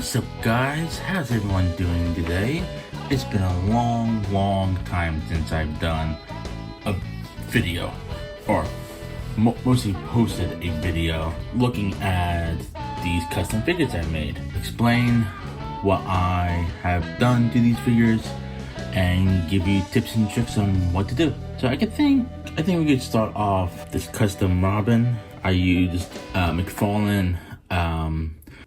What's up, guys? How's everyone doing today? It's been a long time since I've done a video, or mostly posted a video looking at these custom figures I made. Explain what I have done to these figures and give you tips and tricks on what to do. So I think we could start off this custom Robin. I used McFarlane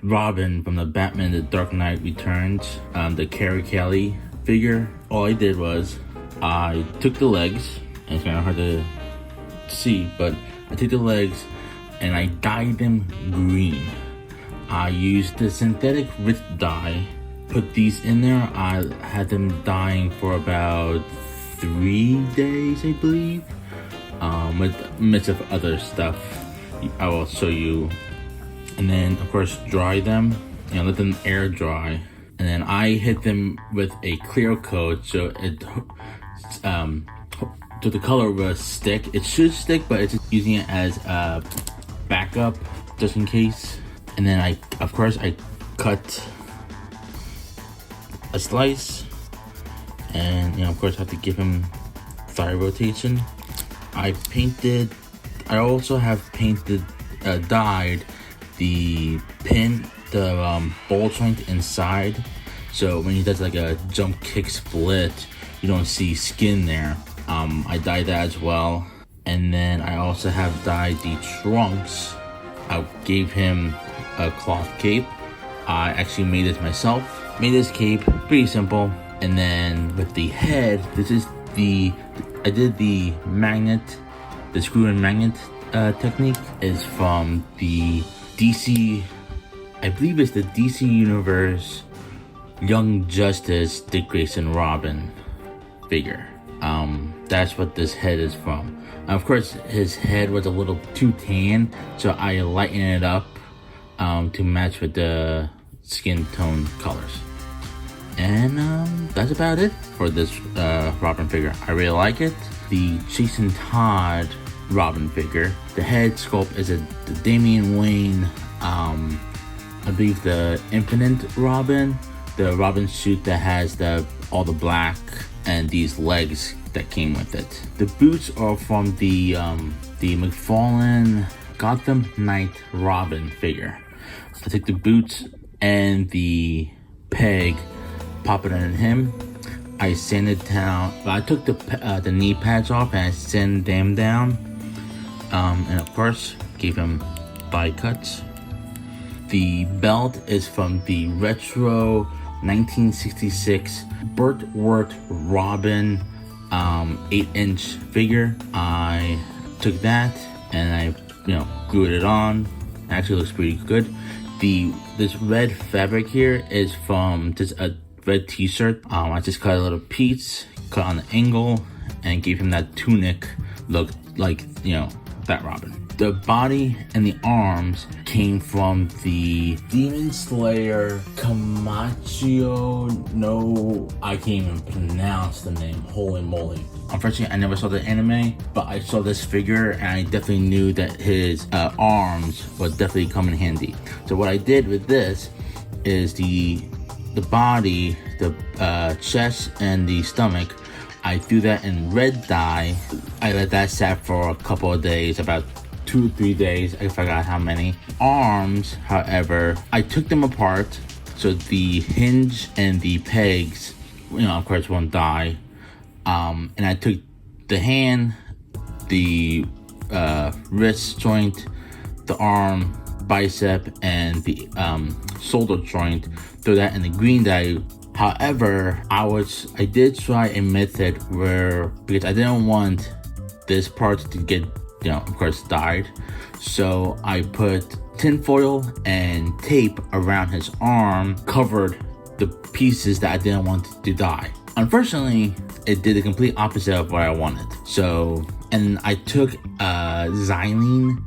Robin from the Batman The Dark Knight Returns, the Carrie Kelly figure. All I did was I took the legs, and it's kind of hard to see, but I took the legs and I dyed them green. I used the synthetic Ritz dye, put these in there. I had them dyeing for about 3 days, I believe, with a mix of other stuff I will show you. And then of course dry them, let them air dry, and then I hit them with a clear coat so the color will stick. It should stick, but it's just using it as a backup just in case. And then I cut a slice, and of course I have to give him thigh rotation. I also have dyed the pin, the ball joint inside, so when he does like a jump kick split, you don't see skin there. I dyed that as well. And then I also have dyed the trunks. I gave him a cloth cape. I actually made this myself. Made this cape pretty simple. And then with the head, I did the magnet, the screw and magnet technique is from the DC, I believe it's the DC Universe Young Justice Dick Grayson Robin figure. That's what this head is from. Of course, his head was a little too tan, so I lightened it up to match with the skin tone colors. And that's about it for this Robin figure. I really like it. The Jason Todd Robin figure, the head sculpt is the Damian Wayne, I believe the Infinite Robin, the Robin suit that has all the black and these legs that came with it. The boots are from the McFarlane Gotham Knight Robin figure. I took the boots and the peg, pop it in him. I sanded down. I took the knee pads off and I sanded them down. And of course, gave him thigh cuts. The belt is from the retro 1966 Burt Ward Robin 8-inch figure. I took that and I glued it on. It actually looks pretty good. This red fabric here is from just a red t-shirt. I just cut a little piece, cut on the angle, and gave him that tunic look, like that Robin. The body and the arms came from the Demon Slayer Camacho. No, I can't even pronounce the name. Holy moly. Unfortunately, I never saw the anime, but I saw this figure and I definitely knew that his arms would definitely come in handy. So what I did with this is the body, the chest, and the stomach, I threw that in red dye. I let that sat for a couple of days, about 2 or 3 days. I forgot how many. Arms, however, I took them apart, so the hinge and the pegs, of course, won't die. And I took the hand, the wrist joint, the arm, bicep, and the shoulder joint. Throw that in the green dye. However, I did try a method because I didn't want this part to get, of course, dyed. So I put tinfoil and tape around his arm, covered the pieces that I didn't want to dye. Unfortunately, it did the complete opposite of what I wanted. So, and I took Xylene,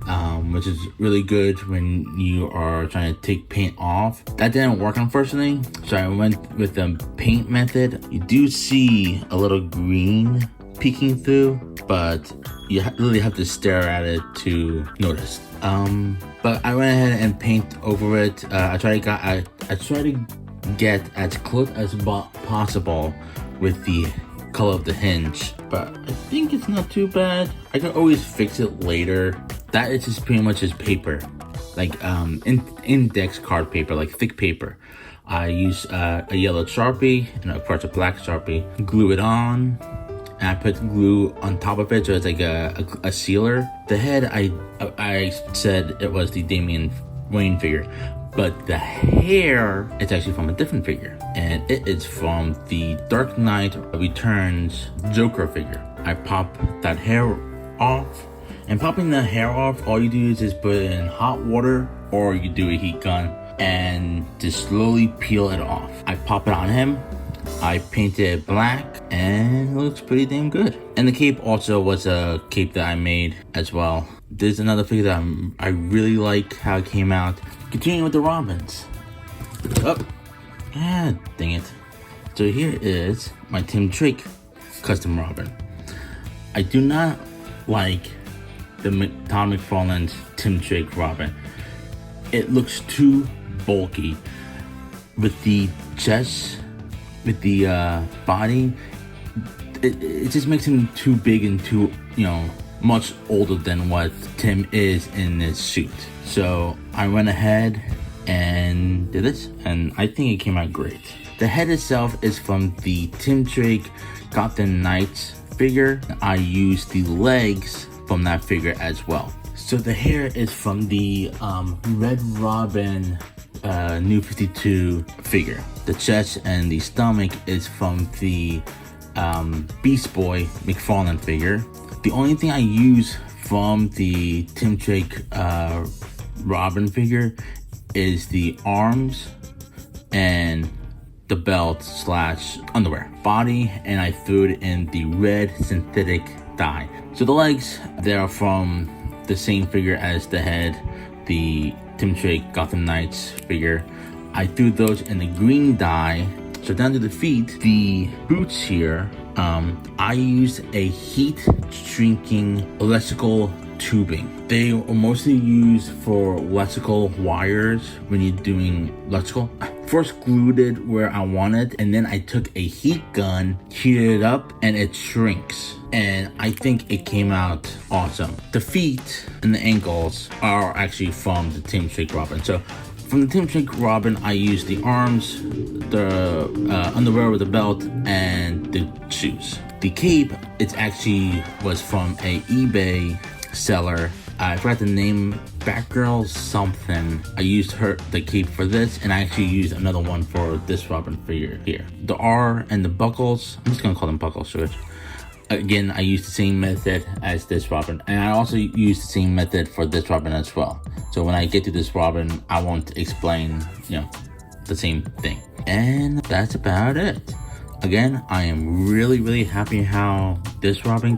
which is really good when you are trying to take paint off. That didn't work, unfortunately, so I went with the paint method. You do see a little green peeking through, but you really have to stare at it to notice. But I went ahead and paint over it. I try to get as close as possible with the color of the hinge, but I think it's not too bad. I can always fix it later. That is just pretty much just paper, like index card paper, like thick paper. I use a yellow Sharpie and of course a black Sharpie, glue it on, and I put glue on top of it so it's like a sealer. The head, I said it was the Damian Wayne figure, but the hair, it's actually from a different figure, and it is from the Dark Knight Returns Joker figure. I pop that hair off, and popping the hair off, all you do is just put it in hot water, or you do a heat gun, and just slowly peel it off. I pop it on him, I painted it black, and it looks pretty damn good. And the cape also was a cape that I made as well. There's another figure that I really like how it came out. Continuing with the Robins. Oh, ah, dang it. So here is my Tim Drake custom Robin. I do not like the Todd McFarlane's Tim Drake Robin. It looks too bulky with the chest, with the body. It just makes him too big and too, much older than what Tim is in this suit. So I went ahead and did this, and I think it came out great. The head itself is from the Tim Drake Gotham Knights figure. I used the legs from that figure as well. So the hair is from the Red Robin New 52 figure. The chest and the stomach is from the Beast Boy McFarlane figure. The only thing I use from the Tim Drake Robin figure is the arms and the belt / underwear. Body, and I threw it in the red synthetic dye. So the legs, they are from the same figure as the head, the Tim Drake Gotham Knights figure. I threw those in the green dye. So down to the feet, the boots here, I used a heat shrinking electrical tubing. They are mostly used for electrical wires when you're doing electrical. I first glued it where I wanted, and then I took a heat gun, heated it up, and it shrinks. And I think it came out awesome. The feet and the ankles are actually from the Tim Drake Robin. So from the Tim Drake Robin, I used the arms, the underwear with the belt, and the shoes. The cape, it actually was from a eBay seller. I forgot the name, Batgirl something. I used the cape for this, and I actually used another one for this Robin figure here. The R and the buckles, I'm just gonna call them buckles, sure. Again, I used the same method as this Robin, and I also used the same method for this Robin as well. So when I get to this Robin, I won't explain, the same thing. And that's about it. Again, I am really, really happy how this Robin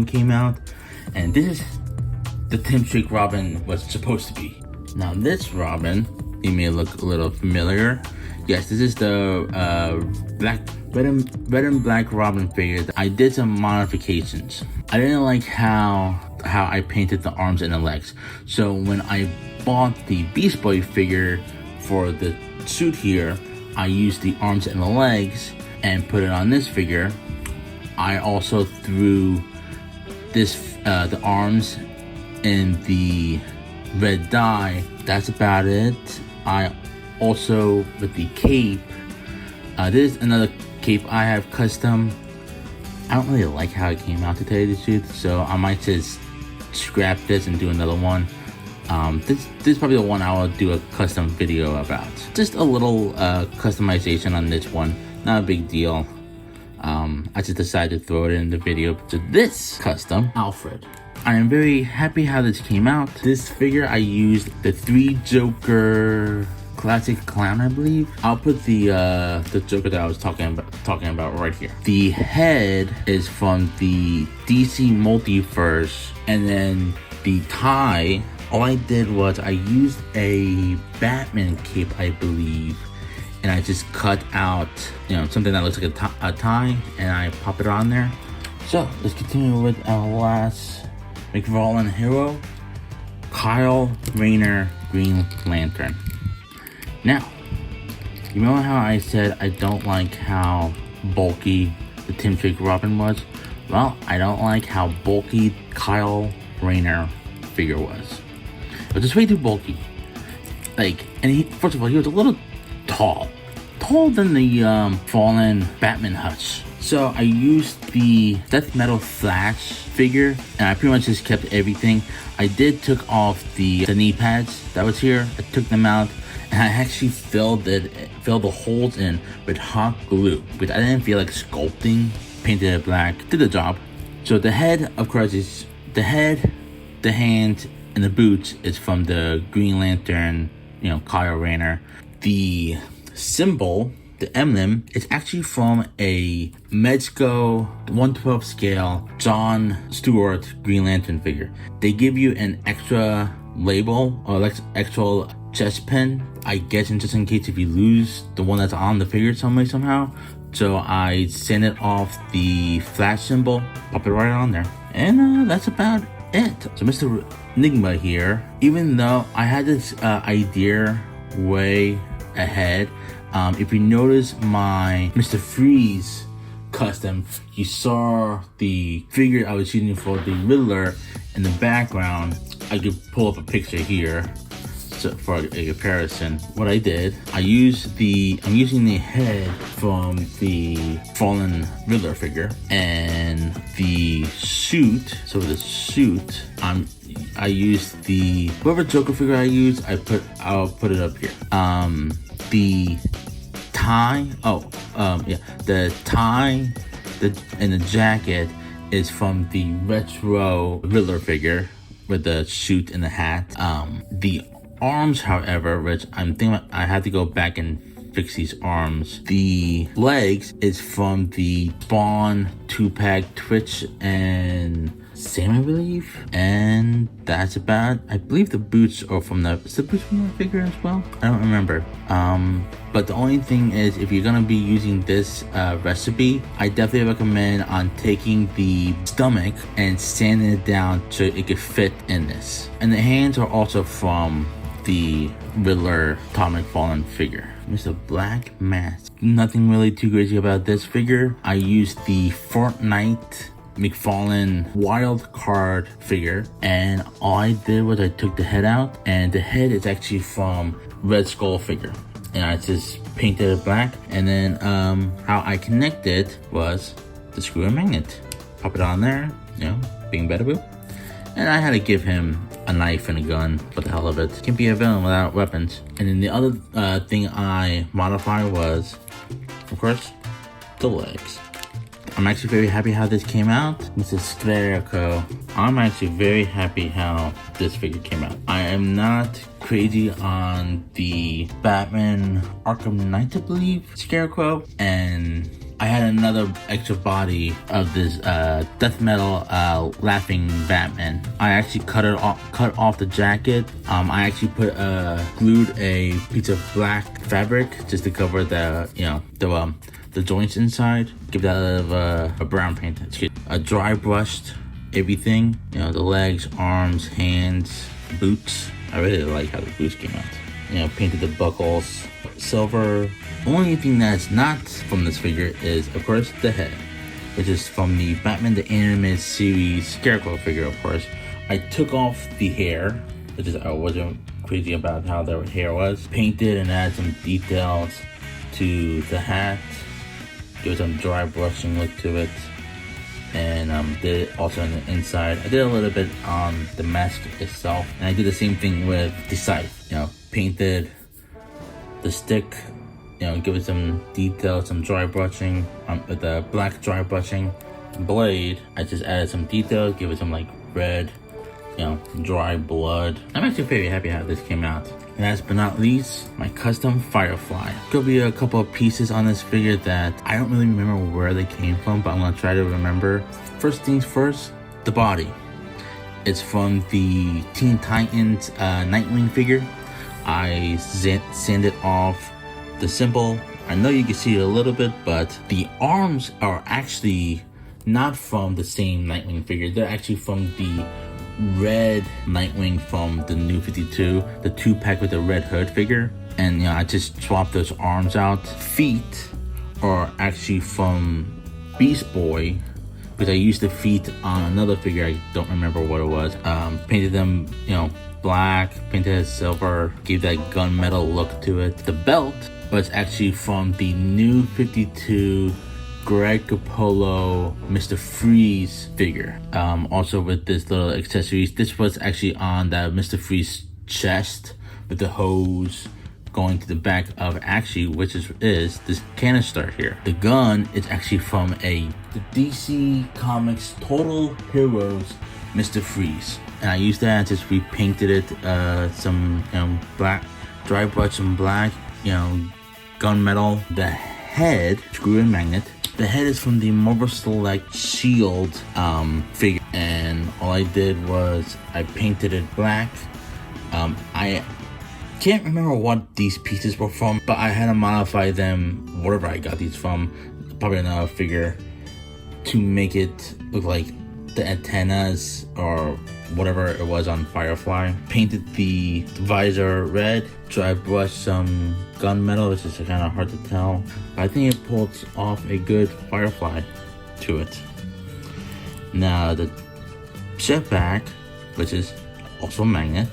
came out, and this is the Tim Drake Robin was supposed to be. Now this Robin, you may look a little familiar. Yes, this is the red and black Robin figure. I did some modifications. I didn't like how I painted the arms and the legs. So when I bought the Beast Boy figure for the suit here, I used the arms and the legs and put it on this figure. I also threw the arms in the red dye. That's about it. I also, with the cape, this is another cape I have custom. I don't really like how it came out, to tell you the truth, so I might just scrap this and do another one. This is probably the one I will do a custom video about. Just a little customization on this one, not a big deal. I just decided to throw it in the video. So this custom, Alfred. I am very happy how this came out. This figure, I used the 3 Joker Classic Clown, I believe. I'll put the Joker that I was talking about right here. The head is from the DC Multiverse, and then the tie, all I did was I used a Batman cape, I believe, and I just cut out, something that looks like a tie, and I pop it on there. So let's continue with our last McFarlane hero, Kyle Rayner Green Lantern. Now, you remember how I said I don't like how bulky the Tim Drake Robin was? Well, I don't like how bulky Kyle Rayner figure was. It was just way too bulky. Like, and he, first of all, he was a little taller than the fallen Batman Hutch. So I used the Death Metal Flash figure, and I pretty much just kept everything. I did took off the knee pads that was here. I took them out, and I actually filled the holes in with hot glue because I didn't feel like sculpting. Painted it black, did the job. So the head, of course, is the head, the hand, and the boots is from the Green Lantern, Kyle Rayner. The symbol, the emblem, is actually from a Mezco 1/12 scale John Stewart Green Lantern figure. They give you an extra label or extra chest pin, I guess, just in case if you lose the one that's on the figure somehow. So I send it off the flash symbol, pop it right on there. And that's about it. So Mr. Enigma here, even though I had this idea way ahead, if you notice my Mr. Freeze custom, you saw the figure I was using for the Riddler in the background. I could pull up a picture here. So for a comparison, what I did, I'm using the head from the fallen Riddler figure, and the suit. So the suit, I used the whatever Joker figure I used. I'll put it up here. The tie. The tie, and the jacket is from the retro Riddler figure with the suit and the hat. The arms, however, which I'm thinking I have to go back and fix these arms. The legs is from the Spawn 2-pack Twitch and Sam, I believe. And that's about, I believe the boots are from the boots from the figure as well? I don't remember. But the only thing is, if you're gonna be using this recipe, I definitely recommend on taking the stomach and sanding it down so it could fit in this. And the hands are also from the Riddler Todd McFarlane figure. Mr. Black Mask. Nothing really too crazy about this figure. I used the Fortnite McFarlane wild card figure, and all I did was I took the head out, and the head is actually from Red Skull figure, and I just painted it black. And then how I connected was the screw and magnet. Pop it on there, being better boo. And I had to give him a knife and a gun for the hell of it. Can't be a villain without weapons. And then the other thing I modified was, of course, the legs. I'm actually very happy how this came out. This is Scarecrow. I'm actually very happy how this figure came out. I am not crazy on the Batman Arkham Knight, I believe, Scarecrow, and I had another extra body of this death metal laughing Batman. I actually cut off the jacket. I actually glued a piece of black fabric just to cover the joints inside. Give that a brown paint. I dry brushed everything. The legs, arms, hands, boots. I really like how the boots came out. Painted the buckles silver. Only thing that's not from this figure is, of course, the head, which is from the Batman the Animated Series Scarecrow figure, of course. I took off the hair, which is, I wasn't crazy about how their hair was. Painted and added some details to the hat. Give some dry brushing look to it. And did it also on the inside. I did a little bit on the mask itself. And I did the same thing with the scythe. Painted the stick, give it some detail, some dry brushing with the black dry brushing. Blade, I just added some details, give it some like red, dry blood. I'm actually very happy how this came out. And last but not least, my custom Firefly. Could be a couple of pieces on this figure that I don't really remember where they came from, but I'm gonna try to remember. First things first, the body. It's from the Teen Titans Nightwing figure. I sanded off the symbol. I know you can see it a little bit, but the arms are actually not from the same Nightwing figure. They're actually from the red Nightwing from the New 52, the 2-pack with the red hood figure. And you know, I just swapped those arms out. Feet are actually from Beast Boy, because I used the feet on another figure. I don't remember what it was. Painted them, you know, black, painted it silver, gave that gunmetal look to it. The belt was actually from the New 52 Greg Capullo Mr. Freeze figure. Also with this little accessories. This was actually on that Mr. Freeze chest with the hose going to the back of actually, which is this canister here. The gun is actually from the DC Comics Total Heroes Mr. Freeze. And I used that and just repainted it some, you know, black, dry brush some black, you know, gunmetal. The head, screw and magnet. The head is from the Marvel Select Shield figure, and all I did was I painted it black. I can't remember what these pieces were from, but I had to modify them, wherever I got these from, probably another figure, to make it look like the antennas or whatever it was on Firefly. Painted the visor red, dry brushed some gunmetal, which is kind of hard to tell, but I think it pulls off a good Firefly to it. Now the jetpack, which is also a magnet,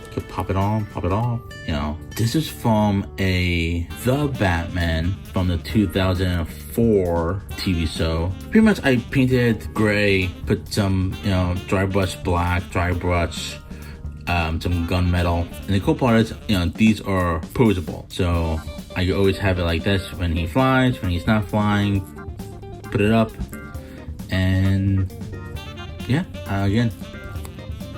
you could pop it on, pop it off. You know, this is from The Batman from the 2004 TV show. Pretty much I painted gray, put some, you know, dry brush black, dry brush, some gunmetal. And the cool part is, you know, these are posable. So I could always have it like this when he flies, when he's not flying, put it up. And yeah, again,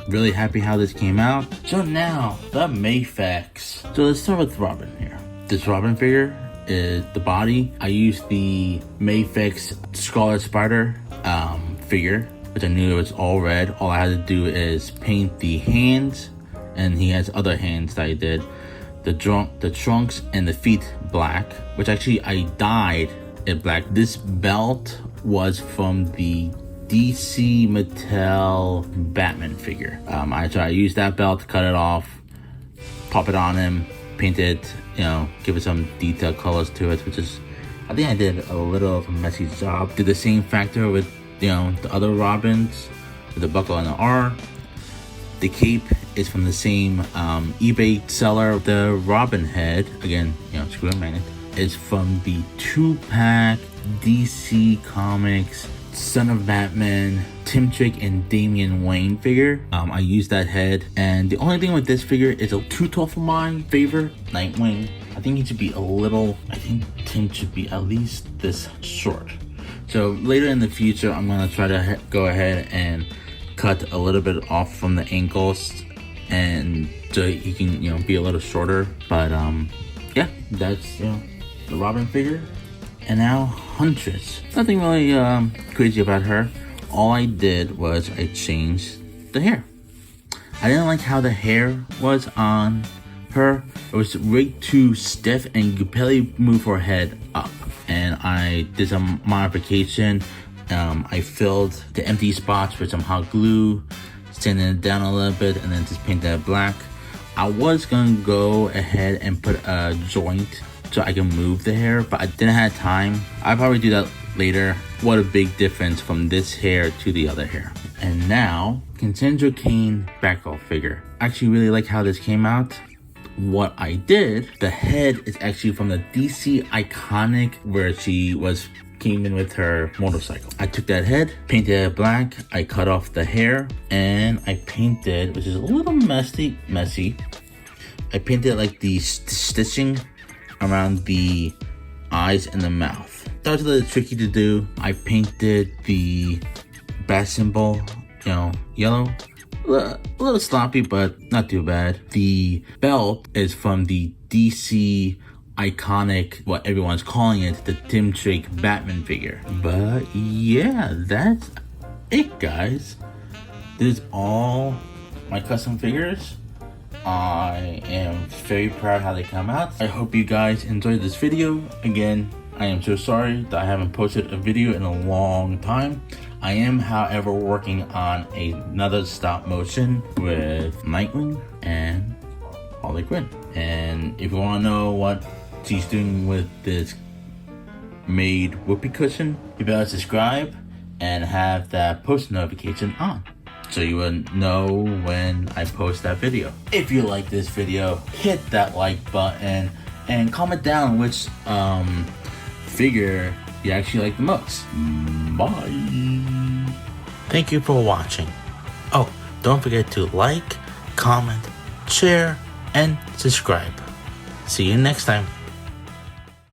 really happy how this came out. So now, the Mafex. So let's start with Robin here. This Robin figure is the body. I used the Mafex Scarlet Spider figure, which I knew it was all red. All I had to do is paint the hands, and he has other hands that I did. The trunks and the feet black, which actually I dyed it black. This belt was from the DC Mattel Batman figure. I used that belt, cut it off, pop it on him, paint it, you know, give it some detailed colors to it, which is, I think I did a little of a messy job. Did the same factor with, you know, the other Robins, with the buckle and the R. The cape is from the same eBay seller. The Robin head, again, you know, screw and magnet, is from the 2-pack DC Comics Son of Batman Tim Drake and Damian Wayne figure. I used that head, and the only thing with this figure is too tall for my favorite Nightwing. I think he should be a little, I think Tim should be at least this short. So later in the future, I'm gonna try to go ahead and cut a little bit off from the ankles, and so he can, you know, be a little shorter. But yeah, that's, you know, the Robin figure. And now Huntress. Nothing really crazy about her. All I did was I changed the hair. I didn't like how the hair was on her. It was way too stiff, and you could barely move her head up. And I did some modification. I filled the empty spots with some hot glue, sanding it down a little bit, and then just painted it black. I was gonna go ahead and put a joint so I can move the hair, but I didn't have time. I'll probably do that later. What a big difference from this hair to the other hair. And now, Cassandra Cain Batgirl figure. I actually really like how this came out. What I did, the head is actually from the DC Iconic, where she came in with her motorcycle. I took that head, painted it black, I cut off the hair, and I painted, which is a little messy, I painted like the stitching around the eyes and the mouth. That was a little tricky to do. I painted the bat symbol, you know, yellow. A little sloppy, but not too bad. The belt is from the DC Iconic, what everyone's calling it, the Tim Drake Batman figure. But yeah, that's it, guys. This is all my custom figures. I am very proud how they come out. I hope you guys enjoyed this video. Again, I am so sorry that I haven't posted a video in a long time. I am, however, working on another stop motion with Nightwing and Harley Quinn. And if you want to know what she's doing with this made whoopee cushion, you better subscribe and have that post notification on, so you will know when I post that video. If you like this video, hit that like button and comment down which figure you actually like the most. Bye. Thank you for watching. Oh, don't forget to like, comment, share, and subscribe. See you next time.